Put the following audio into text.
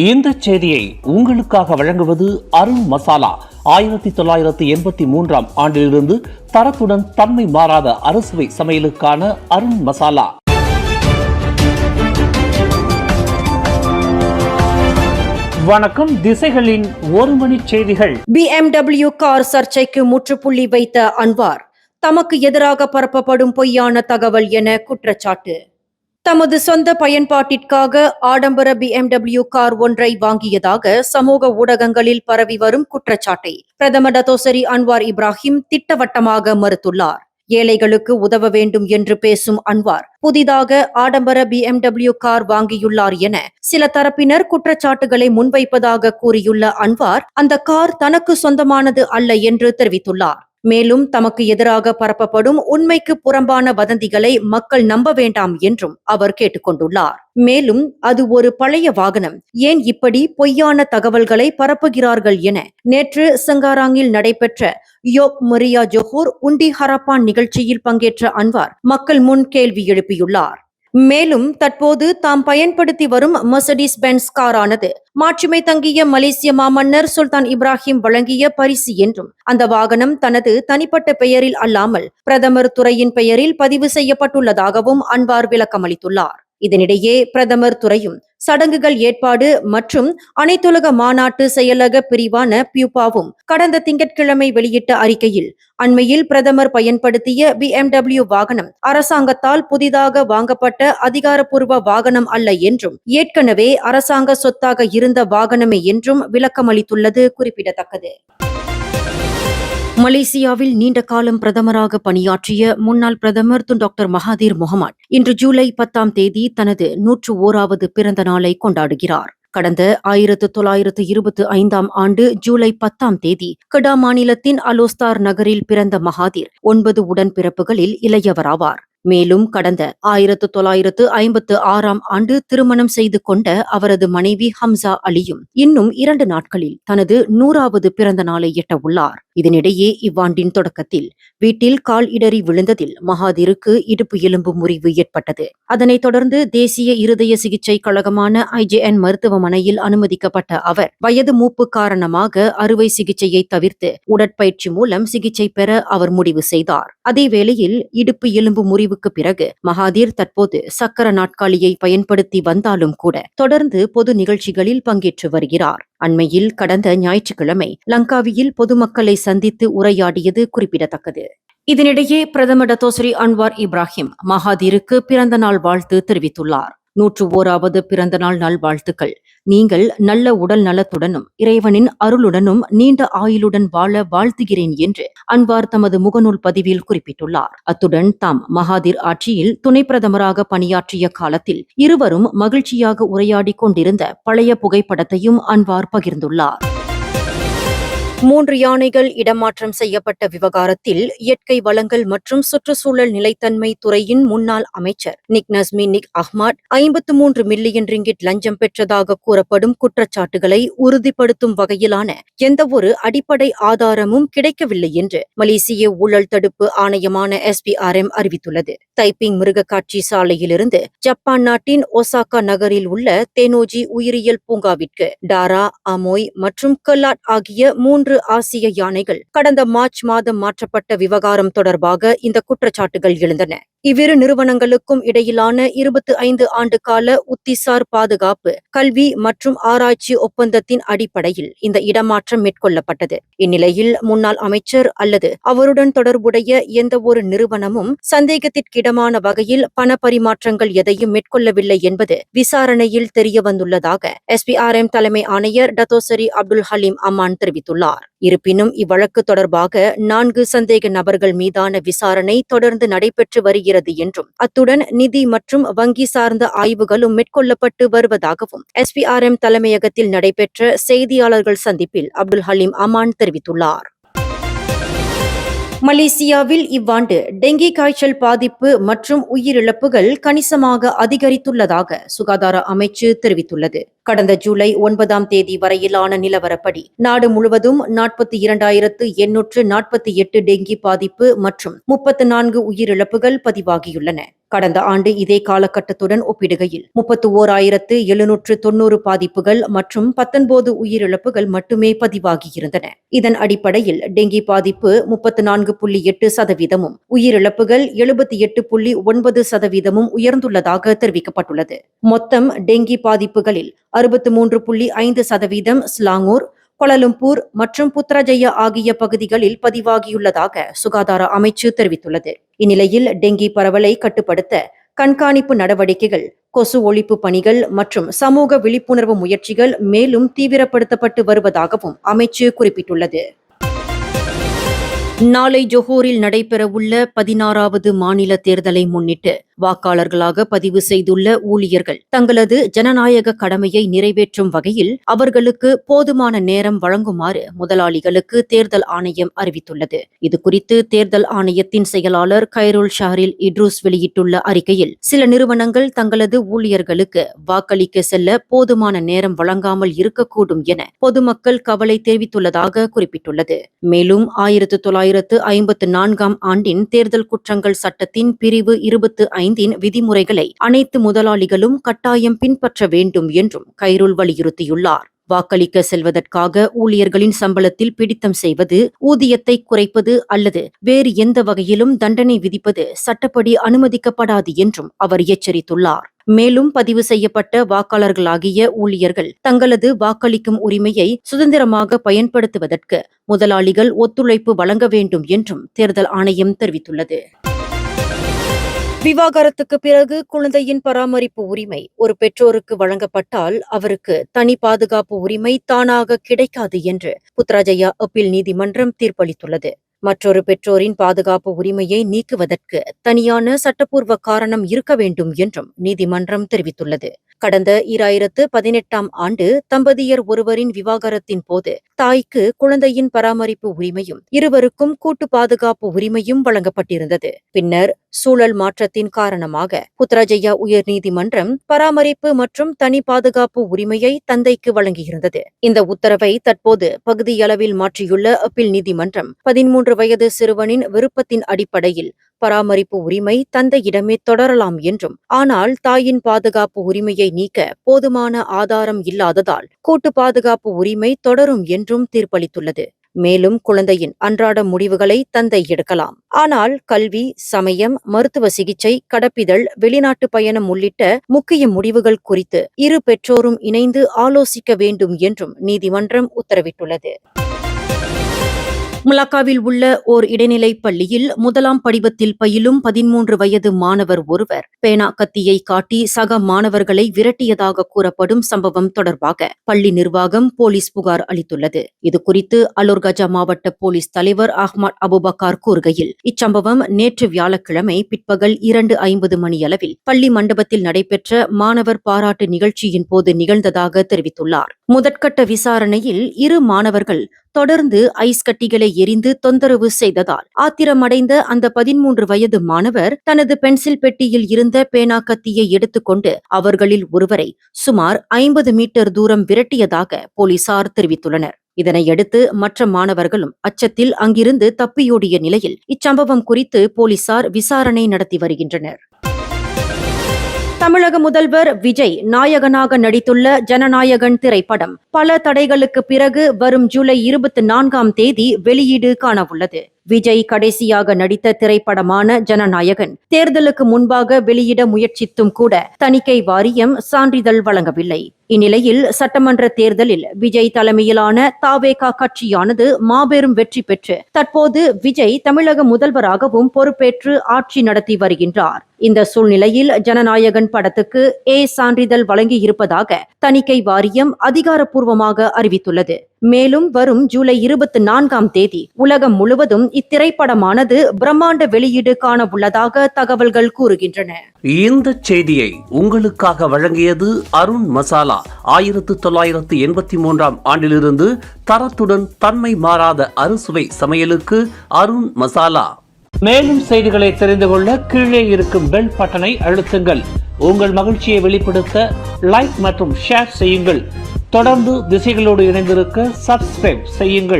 இந்த செய்தியை உங்களுக்காக வழங்குவது அருண் மசாலா. 1983 ஆண்டிலிருந்து தரத்துடன் தன்மை மாறாத அறுசுவை சமையலுக்கான அருண் மசாலா. வணக்கம். திசைகளின் ஒரு மணி செய்திகள். BMW கார் சர்ச்சைக்கு முற்றுப்புள்ளி வைத்த அன்வார், தமக்கு எதிராக பரப்பப்படும் பொய்யான தகவல் என குற்றச்சாட்டு. தமது சொந்த பயன்பாட்டிற்காக ஆடம்பர BMW கார் ஒன்றை வாங்கியதாக சமூக ஊடகங்களில் பரவி வரும் குற்றச்சாட்டை பிரதமர் டத்தோசரி அன்வார் இப்ராஹிம் திட்டவட்டமாக மறுத்துள்ளார். ஏழைகளுக்கு உதவ வேண்டும் என்று பேசும் அன்வார் புதிதாக ஆடம்பர BMW கார் வாங்கியுள்ளார் என சில தரப்பினர் குற்றச்சாட்டுகளை முன்வைப்பதாக கூறியுள்ள அன்வார், அந்த கார் தனக்கு சொந்தமானது அல்ல என்று தெரிவித்துள்ளார். மேலும் தமக்கு எதிராக பரப்பப்படும் உண்மைக்கு புறம்பான வதந்திகளை மக்கள் நம்ப வேண்டாம் என்றும் அவர் கேட்டுக்கொண்டுள்ளார். மேலும் அது ஒரு பழைய வாகனம், ஏன் இப்படி பொய்யான தகவல்களை பரப்புகிறார்கள் என நேற்று சங்காராங்கில் நடைபெற்ற யோக் மரியா ஜொஹூர் உண்டி ஹரப்பான் நிகழ்ச்சியில் பங்கேற்ற அன்வார் மக்கள் முன் கேள்வி எழுப்பியுள்ளார். மேலும் தற்போது தாம் பயன்படுத்தி வரும் மெர்சடிஸ் பென்ஸ் காரானது மாட்சிமை தங்கிய மலேசிய மாமன்னர் சுல்தான் இப்ராஹிம் வழங்கிய பரிசு என்றும், அந்த வாகனம் தனது தனிப்பட்ட பெயரில் அல்லாமல் பிரதமர் துறையின் பெயரில் பதிவு செய்யப்பட்டுள்ளதாகவும் அன்வார் விளக்கமளித்துள்ளார். இதனிடையே பிரதமர் துறையும் சடங்குகள் ஏற்பாடு மற்றும் அனைத்துலக மாநாட்டு செயலக பிரிவான பியூபாவும் கடந்த திங்கட்கிழமை வெளியிட்ட அறிக்கையில், அண்மையில் பிரதமர் பயன்படுத்திய BMW வாகனம் அரசாங்கத்தால் புதிதாக வாங்கப்பட்ட அதிகாரப்பூர்வ வாகனம் அல்ல என்றும், ஏற்கனவே அரசாங்க சொத்தாக இருந்த வாகனமே என்றும் விளக்கமளித்துள்ளது குறிப்பிடத்தக்கது. மலேசியாவில் நீண்ட காலம் பிரதமராக பணியாற்றிய முன்னாள் பிரதமர் டாக்டர் மகாதீர் முகமது இன்று ஜூலை 10 தனது 101வது பிறந்த நாளை கொண்டாடுகிறார். கடந்த 1925 ஆண்டு ஜூலை 10 கடா மாநிலத்தின் அலோஸ்தார் நகரில் பிறந்த மகாதீர் 9 உடன்பிறப்புகளில் இளையவராவார். மேலும் கடந்த 1956 ஆண்டு திருமணம் செய்து கொண்ட அவரது மனைவி ஹம்சா அலியும் இன்னும் 2 நாட்களில் தனது 100வது பிறந்த நாளை எட்ட உள்ளார். இதனிடையே இவ்வாண்டின் தொடக்கத்தில் வீட்டில் கால் இடறி விழுந்ததில் மகாதீருக்கு இடுப்பு எலும்பு முறிவு ஏற்பட்டது. அதனைத் தொடர்ந்து தேசிய இருதய சிகிச்சை கழகமான IJN மருத்துவமனையில் அனுமதிக்கப்பட்ட அவர் வயது மூப்பு காரணமாக அறுவை சிகிச்சையை தவிர்த்து உடற்பயிற்சி மூலம் சிகிச்சை பெற அவர் முடிவு செய்தார். அதேவேளையில் இடுப்பு எலும்பு முறிவுக்கு பிறகு மகாதீர் தற்போது சக்கர நாட்காலியை பயன்படுத்தி வந்தாலும் கூட தொடர்ந்து பொது நிகழ்ச்சிகளில் பங்கேற்று வருகிறார். அண்மையில் கடந்த ஞாயிற்றுக்கிழமை லங்காவியில் பொதுமக்களை சந்தித்து உரையாடியது குறிப்பிடத்தக்கது. இதனிடையே பிரதமர் டத்தோசரி அன்வார் இப்ராஹிம் மகாதீருக்கு பிறந்த நாள் வாழ்த்து தெரிவித்துள்ளார். 101வது பிறந்த நாள் நல்வாழ்த்துக்கள். நீங்கள் நல்ல உடல் நலத்துடனும் இறைவனின் அருளுடனும் நீண்ட ஆயுளுடன் வாழ வாழ்த்துகிறேன் என்று அன்வார் தமது முகநூல் பதிவில் குறிப்பிட்டுள்ளார். அத்துடன் தாம் மகாதீர் ஆட்சியில் துணை பிரதமராக பணியாற்றிய காலத்தில் இருவரும் மகிழ்ச்சியாக உரையாடி கொண்டிருந்த பழைய புகைப்படத்தையும் அன்வார் பகிர்ந்துள்ளார். 3 யானைகள் இடமாற்றம் செய்யப்பட்ட விவகாரத்தில் இயற்கை வளங்கள் மற்றும் சுற்றுச்சூழல் நிலைத்தன்மை துறையின் முன்னாள் அமைச்சர் நிக் நஸ்மி நிக் அஹ்மத் 53 மில்லியன் ரிங்கிட் லஞ்சம் பெற்றதாக கூறப்படும் குற்றச்சாட்டுகளை உறுதிப்படுத்தும் வகையிலான எந்தவொரு அடிப்படை ஆதாரமும் கிடைக்கவில்லை என்று மலேசிய ஊழல் தடுப்பு ஆணையமான SPRM அறிவித்துள்ளது. தைப்பிங் மிருகக்காட்சி சாலையிலிருந்து ஜப்பான் நாட்டின் ஒசாகா நகரில் உள்ள தேனோஜி உயிரியல் பூங்காவிற்கு டாரா, அமோய் மற்றும் கல்லாட் ஆகிய 3 ஆசிய யானைகள் கடந்த மார்ச் மாதம் மாற்றப்பட்ட விவகாரம் தொடர்பாக இந்த குற்றச்சாட்டுகள் எழுந்தன. இவ்விரு நிறுவனங்களுக்கும் இடையிலான 25 ஆண்டு கால உத்திசார் பாதுகாப்பு, கல்வி மற்றும் ஆராய்ச்சி ஒப்பந்தத்தின் அடிப்படையில் இந்த இடமாற்றம் மேற்கொள்ளப்பட்டது. இந்நிலையில் முன்னாள் அமைச்சர் அல்லது அவருடன் தொடர்புடைய எந்த ஒரு நிறுவனமும் சந்தேகத்திற்கிடமான வகையில் பண பரிமாற்றங்கள் எதையும் மேற்கொள்ளவில்லை என்பது விசாரணையில் தெரியவந்துள்ளதாக SPRM தலைமை ஆணையர் டத்தோசரி அப்துல் ஹலீம் அமான் தெரிவித்துள்ளார். இருப்பினும் இவ்வழக்கு தொடர்பாக 4 சந்தேக நபர்கள் மீதான விசாரணை தொடர்ந்து நடைபெற்று வருகிறது என்றும், அத்துடன் நிதி மற்றும் வங்கி சார்ந்த ஆய்வுகளும் மேற்கொள்ளப்பட்டு வருவதாகவும் SPRM தலைமையகத்தில் நடைபெற்ற செய்தியாளர்கள் சந்திப்பில் அப்துல் ஹலீம் அமான் தெரிவித்துள்ளார். மலேசியாவில் இவ்வாண்டு டெங்கி காய்ச்சல் பாதிப்பு மற்றும் உயிரிழப்புகள் கணிசமாக அதிகரித்துள்ளதாக சுகாதார அமைச்சு தெரிவித்துள்ளது. கடந்த ஜூலை 9 வரையிலான நிலவரப்படி நாடு முழுவதும் 42,848 டெங்கி பாதிப்பு மற்றும் 34 உயிரிழப்புகள் பதிவாகியுள்ளன. கடந்த ஆண்டு இதே காலகட்டத்துடன் ஒப்பிடுகையில் 31,790 பாதிப்புகள் மற்றும் 19 உயிரிழப்புகள் மட்டுமே பதிவாகியிருந்தன. இதன் அடிப்படையில் டெங்கி பாதிப்பு 34.8%, உயிரிழப்புகள் 78.9% உயர்ந்துள்ளதாக தெரிவிக்கப்பட்டுள்ளது. மொத்தம் டெங்கி பாதிப்புகளில் 63.5% ஸ்லாங்கூர், கோலாலம்பூர் மற்றும் புத்ராஜயா ஆகிய பகுதிகளில் பதிவாகியுள்ளதாக சுகாதார அமைச்சு தெரிவித்துள்ளது. இந்நிலையில் டெங்கி பரவலை கட்டுப்படுத்த கண்காணிப்பு நடவடிக்கைகள், கொசு ஒழிப்பு பணிகள் மற்றும் சமூக விழிப்புணர்வு முயற்சிகள் மேலும் தீவிரப்படுத்தப்பட்டு வருவதாகவும் அமைச்சு குறிப்பிட்டுள்ளது. நாளை ஜொஹூரில் நடைபெறவுள்ள 16வது மாநில தேர்தலை முன்னிட்டு வாக்காளர்களாக பதிவு செய்துள்ள ஊழியர்கள் தங்களது ஜனநாயக கடமையை நிறைவேற்றும் வகையில் அவர்களுக்கு போதுமான நேரம் வழங்குமாறு முதலாளிகளுக்கு தேர்தல் ஆணையம் அறிவித்துள்ளது. இதுகுறித்து தேர்தல் ஆணையத்தின் செயலாளர் கைருல் ஷஹரில் இட்ரூஸ் வெளியிட்டுள்ள அறிக்கையில், சில நிறுவனங்கள் தங்களது ஊழியர்களுக்கு வாக்களிக்க செல்ல போதுமான நேரம் வழங்காமல் இருக்கக்கூடும் என பொதுமக்கள் கவலை தெரிவித்துள்ளதாக குறிப்பிட்டுள்ளது. மேலும் 1954ஆம் ஆண்டின் தேர்தல் குற்றங்கள் சட்டத்தின் பிரிவு 25 விதிமுறைகளை அனைத்து முதலாளிகளும் கட்டாயம் பின்பற்ற வேண்டும் என்றும் கைருல் வலியுறுத்தியுள்ளார். வாக்களிக்க செல்வதற்காக ஊழியர்களின் சம்பளத்தில் பிடித்தம் செய்வது, ஊதியத்தை குறைப்பது அல்லது வேறு எந்த வகையிலும் தண்டனை விதிப்பது சட்டப்படி அனுமதிக்கப்படாது என்றும் அவர் எச்சரித்துள்ளார். மேலும் பதிவு செய்யப்பட்ட வாக்காளர்களாகிய ஊழியர்கள் தங்களது வாக்களிக்கும் உரிமையை சுதந்திரமாக பயன்படுத்துவதற்கு முதலாளிகள் ஒத்துழைப்பு வழங்க வேண்டும் என்றும் தேர்தல் ஆணையம் தெரிவித்துள்ளது. விவாகரத்துக்கு பிறகு குழந்தையின் பராமரிப்பு உரிமை ஒரு பெற்றோருக்கு வழங்கப்பட்டால் அவருக்கு தனி பாதுகாப்பு உரிமை தானாக கிடைக்காது என்று புத்ராஜயா அப்பீல் நீதிமன்றம் தீர்ப்பளித்துள்ளது. மற்றொரு பெற்றோரின் பாதுகாப்பு உரிமையை நீக்குவதற்கு தனியான சட்டப்பூர்வ காரணம் இருக்க வேண்டும் என்றும் நீதிமன்றம் தெரிவித்துள்ளது. கடந்த 2018ஆம் ஆண்டு தம்பதியர் ஒருவரின் விவாகரத்தின் போது தாய்க்கு குழந்தையின் பராமரிப்பு உரிமையும் இருவருக்கும் கூட்டு பாதுகாப்பு உரிமையும் வழங்கப்பட்டிருந்தது. பின்னர் சூழல் மாற்றத்தின் காரணமாக புத்ராஜயா உயர்நீதிமன்றம் பராமரிப்பு மற்றும் தனி பாதுகாப்பு உரிமையை தந்தைக்கு வழங்கியிருந்தது. இந்த உத்தரவை தற்போது பகுதியளவில் மாற்றியுள்ள அப்பீல் நீதிமன்றம் 13 வயது சிறுவனின் விருப்பத்தின் அடிப்படையில் பராமரிப்பு உரிமை தந்தையிடமே தொடரலாம் என்றும், ஆனால் தாயின் பாதுகாப்பு உரிமையை நீக்க போதுமான ஆதாரம் இல்லாததால் கூட்டு பாதுகாப்பு உரிமை தொடரும் என்றும் தீர்ப்பளித்துள்ளது. மேலும் குழந்தையின் அன்றாட முடிவுகளை தந்தை எடுக்கலாம். ஆனால் கல்வி, சமயம், மருத்துவ சிகிச்சை, கடப்பிதழ், வெளிநாட்டு பயணம் உள்ளிட்ட முக்கிய முடிவுகள் குறித்து இரு பெற்றோரும் இணைந்து ஆலோசிக்க வேண்டும் என்றும் நீதிமன்றம் உத்தரவிட்டுள்ளது. மலாக்காவில் உள்ள ஓர் இடைநிலைப் பள்ளியில் 1ஆம் படிவத்தில் பயிலும் 13 வயது மாணவர் ஒருவர் பேனா கத்தியை காட்டி சக மாணவர்களை விரட்டியதாக கூறப்படும் சம்பவம் தொடர்பாக பள்ளி நிர்வாகம் போலீஸ் புகார் அளித்துள்ளது. இதுகுறித்து அலோர்கஜா மாவட்ட போலீஸ் தலைவர் அஹ்மத் அபுபக்கார் கூறுகையில், இச்சம்பவம் நேற்று வியாழக்கிழமை பிற்பகல் 2:50 மணியளவில் பள்ளி மண்டபத்தில் நடைபெற்ற மாணவர் பாராட்டு நிகழ்ச்சியின் போது நிகழ்ந்ததாக தெரிவித்துள்ளார். முதற்கட்ட விசாரணையில் இரு மாணவர்கள் தொடர்ந்து ஐஸ் கட்டிகளை எரிந்து தொந்தரவு செய்ததால் ஆத்திரமடைந்த அந்த 13 வயது மாணவர் தனது பென்சில் பெட்டியில் இருந்த பேனா கத்தியை எடுத்துக்கொண்டு அவர்களில் ஒருவரை சுமார் 50 மீட்டர் தூரம் விரட்டியதாக போலீசார் தெரிவித்துள்ளனர். இதனையடுத்து மற்ற மாணவர்களும் அச்சத்தில் அங்கிருந்து தப்பியோடிய நிலையில் இச்சம்பவம் குறித்து போலீசார் விசாரணை நடத்தி வருகின்றனர். தமிழக முதல்வர் விஜய் நாயகனாக நடித்துள்ள ஜனநாயகன் திரைப்படம் பல தடைகளுக்கு பிறகு வரும் ஜூலை 24ஆம் தேதி வெளியீடு காணவுள்ளது. விஜய் கடைசியாக நடித்த திரைப்படமான ஜனநாயகன் தேர்தலுக்கு முன்பாக வெளியிட முயற்சித்தும் கூட தணிக்கை வாரியம் சான்றிதழ் வழங்கவில்லை. இந்நிலையில் சட்டமன்ற தேர்தலில் விஜய் தலைமையிலான தாவேகா கட்சியானது மாபெரும் வெற்றி பெற்று தற்போது விஜய் தமிழக முதல்வராகவும் பொறுப்பேற்று ஆட்சி நடத்தி வருகின்றார். இந்த சூழ்நிலையில் ஜனநாயகன் படத்துக்கு சான்றிதழ் வழங்கியிருப்பதாக தணிக்கை வாரியம் அதிகாரப்பூர்வமாக அறிவித்துள்ளது. மேலும் வரும் ஜூலை 24ஆம் தேதி உலகம் முழுவதும் இத்திரைப்படமானது பிரம்மாண்ட வெளியீடு காண உள்ளதாக தகவல்கள் கூறுகின்றன. இந்த செய்தியை உங்களுக்காக வழங்கியது அருண் மசாலா. 1983ஆம் ஆண்டிலிருந்து தரத்துடன் தன்மை மாறாத அறுசுவை சமையலுக்கு அருண் மசாலா. மேலும் செய்திகளை தெரிந்து கொள்ள கீழே இருக்கும் பெல் பட்டனை அழுத்துங்கள். உங்கள் மகிழ்ச்சியை வெளிப்படுத்த லைக் மற்றும் ஷேர் செய்யுங்கள். தொடர்ந்து திசைகளோடு இணைந்திருக்க சப்ஸ்கிரைப் செய்யுங்கள்.